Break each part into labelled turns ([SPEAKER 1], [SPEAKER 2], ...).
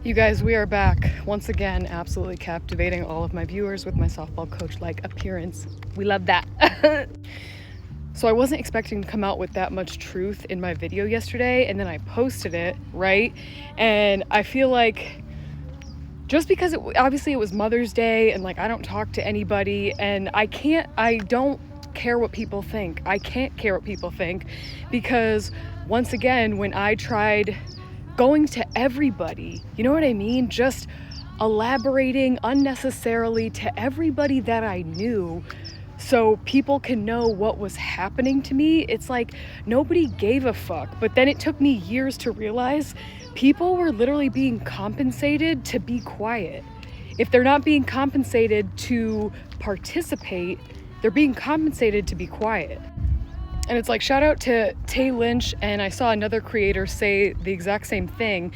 [SPEAKER 1] You guys, we are back once again, absolutely captivating all of my viewers with my softball coach-like appearance. We love that. So I wasn't expecting to come out with that much truth in my video yesterday, and then I posted it, right? And I feel like just because obviously it was Mother's Day, and like I don't talk to anybody, and I don't care what people think. I can't care what people think because once again, when I tried going to everybody, you know what I mean? Just elaborating unnecessarily to everybody that I knew so people can know what was happening to me. It's like nobody gave a fuck. But then it took me years to realize people were literally being compensated to be quiet. If they're not being compensated to participate, they're being compensated to be quiet. And it's like, shout out to Tay Lynch, and I saw another creator say the exact same thing.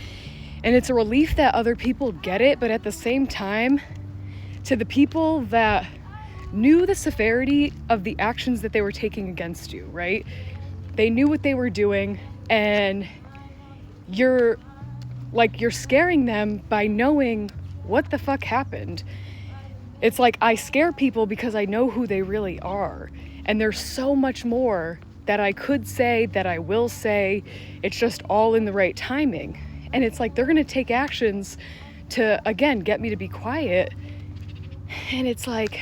[SPEAKER 1] And it's a relief that other people get it, but at the same time, to the people that knew the severity of the actions that they were taking against you, right? They knew what they were doing, and you're scaring them by knowing what the fuck happened. It's like I scare people because I know who they really are. And there's so much more that I could say, that I will say. It's just all in the right timing. And it's like they're gonna take actions to, again, get me to be quiet. And it's like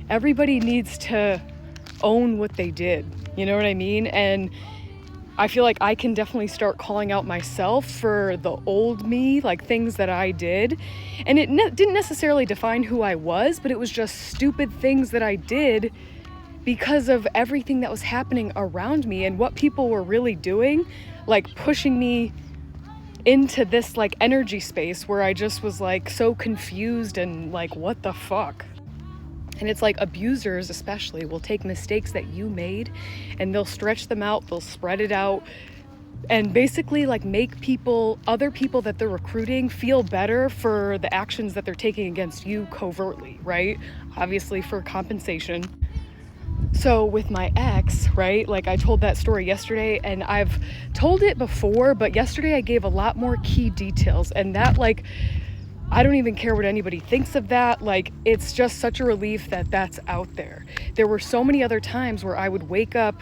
[SPEAKER 1] everybody needs to own what they did. You know what I mean? And I feel like I can definitely start calling out myself for the old me, like things that I did. And it didn't necessarily define who I was, but it was just stupid things that I did because of everything that was happening around me and what people were really doing, like pushing me into this like energy space where I just was like so confused and like, what the fuck? And it's like abusers especially will take mistakes that you made and they'll stretch them out, they'll spread it out, and basically like make other people that they're recruiting feel better for the actions that they're taking against you covertly, right? Obviously for compensation. So with my ex, right, like I told that story yesterday, and I've told it before, but yesterday I gave a lot more key details, and that, like, I don't even care what anybody thinks of that. Like, it's just such a relief that that's out there. There were so many other times where I would wake up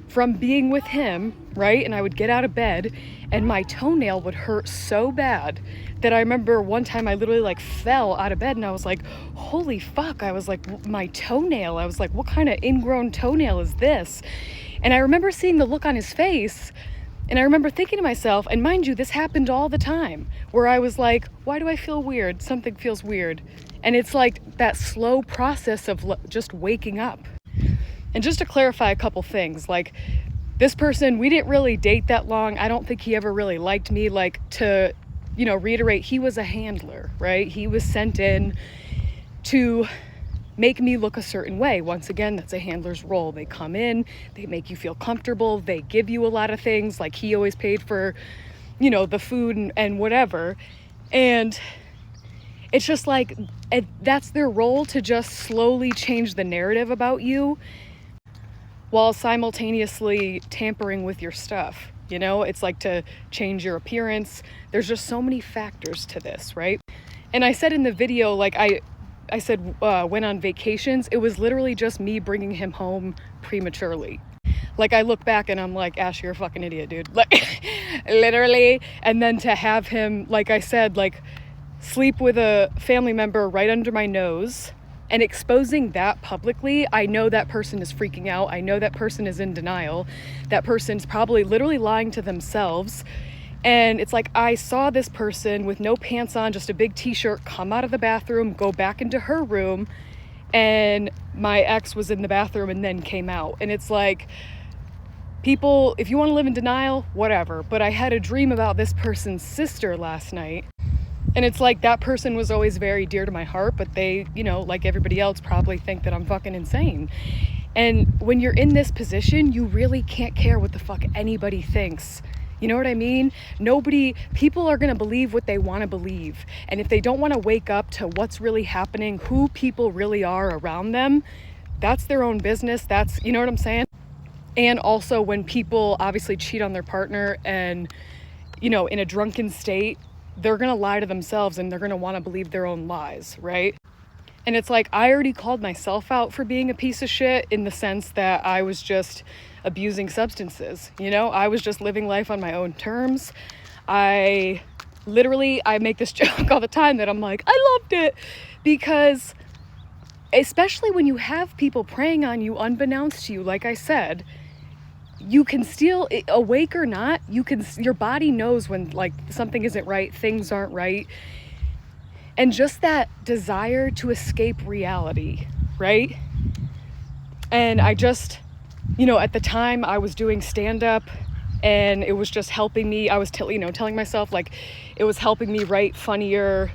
[SPEAKER 1] from being with him, right, and I would get out of bed and my toenail would hurt so bad that I remember one time I literally like fell out of bed and I was like, holy fuck. I was like, my toenail. I was like, what kind of ingrown toenail is this? And I remember seeing the look on his face, and I remember thinking to myself, and mind you, this happened all the time, where I was like, why do I feel weird? Something feels weird. And it's like that slow process of just waking up. And just to clarify a couple things, like this person, we didn't really date that long. I don't think he ever really liked me. Like, to, you know, reiterate, he was a handler, right? He was sent in to make me look a certain way. Once again, that's a handler's role. They come in, they make you feel comfortable, they give you a lot of things. Like, he always paid for, you know, the food and whatever. And it's just like, that's their role, to just slowly change the narrative about you while simultaneously tampering with your stuff. You know, it's like to change your appearance. There's just so many factors to this, right? And I said in the video, like I said, went on vacations. It was literally just me bringing him home prematurely. Like, I look back and I'm like, Ash, you're a fucking idiot, dude. Like, literally. And then to have him, like I said, like sleep with a family member right under my nose and exposing that publicly, I know that person is freaking out. I know that person is in denial. That person's probably literally lying to themselves. And it's like, I saw this person with no pants on, just a big t-shirt, come out of the bathroom, go back into her room, and my ex was in the bathroom and then came out. And it's like, people, if you want to live in denial, whatever. But I had a dream about this person's sister last night. And it's like, that person was always very dear to my heart, but they, you know, like everybody else, probably think that I'm fucking insane. And when you're in this position, you really can't care what the fuck anybody thinks. You know what I mean? People are gonna believe what they want to believe. And if they don't want to wake up to what's really happening, who people really are around them, that's their own business. That's, you know what I'm saying? And also when people obviously cheat on their partner and, you know, in a drunken state, they're gonna lie to themselves and they're gonna wanna believe their own lies, right? And it's like, I already called myself out for being a piece of shit in the sense that I was just abusing substances, you know? I was just living life on my own terms. I make this joke all the time that I'm like, I loved it, because especially when you have people preying on you unbeknownst to you, like I said, you can still, awake or not, your body knows when like something isn't right, things aren't right. And just that desire to escape reality, right? And I just, at the time I was doing stand-up, and it was just helping me. I was telling myself like it was helping me write funnier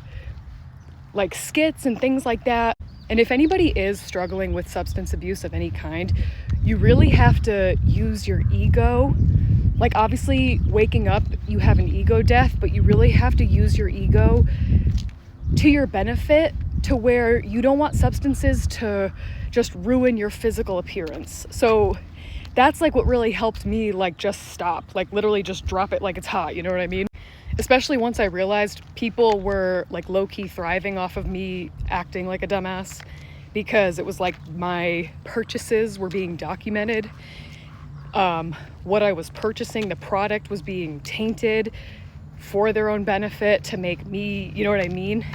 [SPEAKER 1] like skits and things like that. And if anybody is struggling with substance abuse of any kind, you really have to use your ego. Like, obviously waking up, you have an ego death, but you really have to use your ego to your benefit, to where you don't want substances to just ruin your physical appearance. So that's like what really helped me, like, just stop, like literally just drop it like it's hot, you know what I mean? Especially once I realized people were like low-key thriving off of me acting like a dumbass, because it was like my purchases were being documented. What I was purchasing, the product was being tainted for their own benefit to make me, you know what I mean?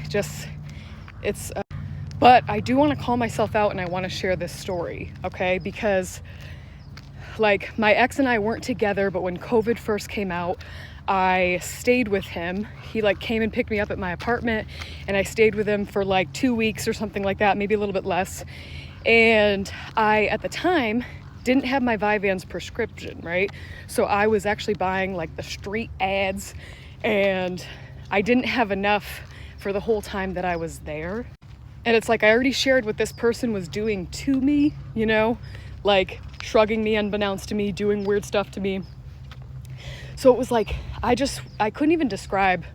[SPEAKER 1] But I do want to call myself out, and I want to share this story, okay? Because like my ex and I weren't together, but when COVID first came out, I stayed with him. He like came and picked me up at my apartment, and I stayed with him for like 2 weeks or something like that, maybe a little bit less. And I, at the time, didn't have my Vyvanse prescription, right? So I was actually buying like the street ads, and I didn't have enough for the whole time that I was there. And it's like I already shared what this person was doing to me, like shrugging me unbeknownst to me, doing weird stuff to me. So it was like, I couldn't even describe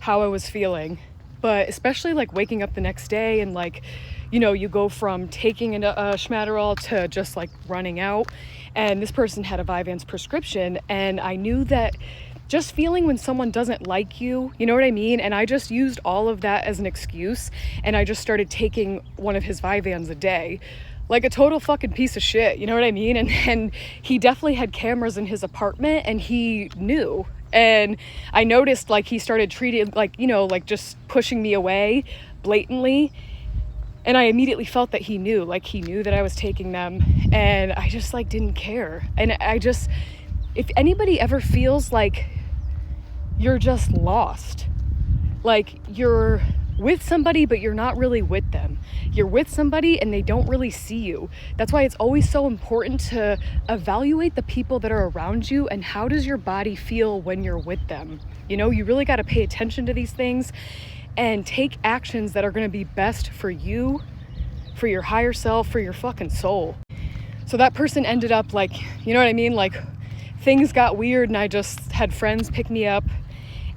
[SPEAKER 1] how I was feeling. But especially like waking up the next day and like, you go from taking a Schmadderall to just like running out. And this person had a Vyvanse prescription, and I knew that just feeling when someone doesn't like you, you know what I mean? And I just used all of that as an excuse, and I just started taking one of his Vyvanse a day. Like a total fucking piece of shit, you know what I mean? And he definitely had cameras in his apartment, and he knew. And I noticed like he started treating like, like just pushing me away blatantly. And I immediately felt that he knew that I was taking them, and I just like didn't care. And if anybody ever feels like you're just lost, like you're with somebody but you're not really with them, you're with somebody and they don't really see you, that's why it's always so important to evaluate the people that are around you and how does your body feel when you're with them. You really got to pay attention to these things and take actions that are going to be best for you, for your higher self, for your fucking soul. So that person ended up like, you know what I mean? Like things got weird, and I just had friends pick me up,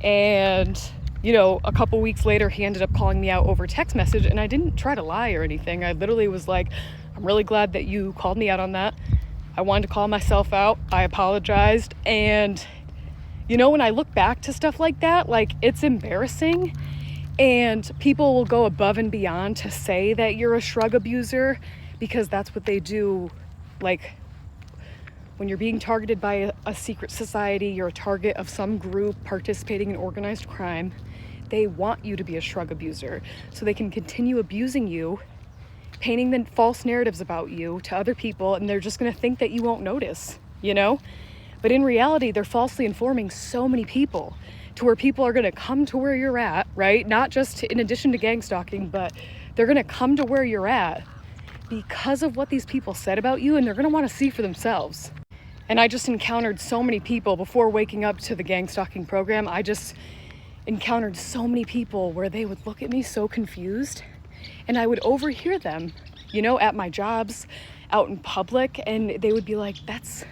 [SPEAKER 1] and a couple weeks later he ended up calling me out over text message, and I didn't try to lie or anything. I literally was like, I'm really glad that you called me out on that. I wanted to call myself out. I apologized. And when I look back to stuff like that, like it's embarrassing, and people will go above and beyond to say that you're a shrug abuser, because that's what they do. Like when you're being targeted by a secret society, you're a target of some group participating in organized crime. They want you to be a shrug abuser so they can continue abusing you, painting the false narratives about you to other people, and they're just going to think that you won't notice, But in reality, they're falsely informing so many people to where people are going to come to where you're at, right? Not just in addition to gang stalking, but they're going to come to where you're at because of what these people said about you, and they're going to want to see for themselves. And I just encountered so many people before waking up to the gang stalking program. I just encountered so many people where they would look at me so confused, and I would overhear them, at my jobs, out in public, and they would be like, that's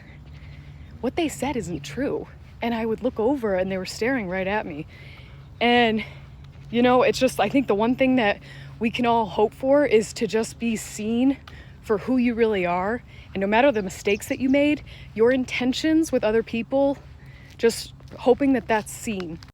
[SPEAKER 1] what they said isn't true. And I would look over and they were staring right at me. And, it's just, I think the one thing that we can all hope for is to just be seen for who you really are. And no matter the mistakes that you made, your intentions with other people, just hoping that that's seen.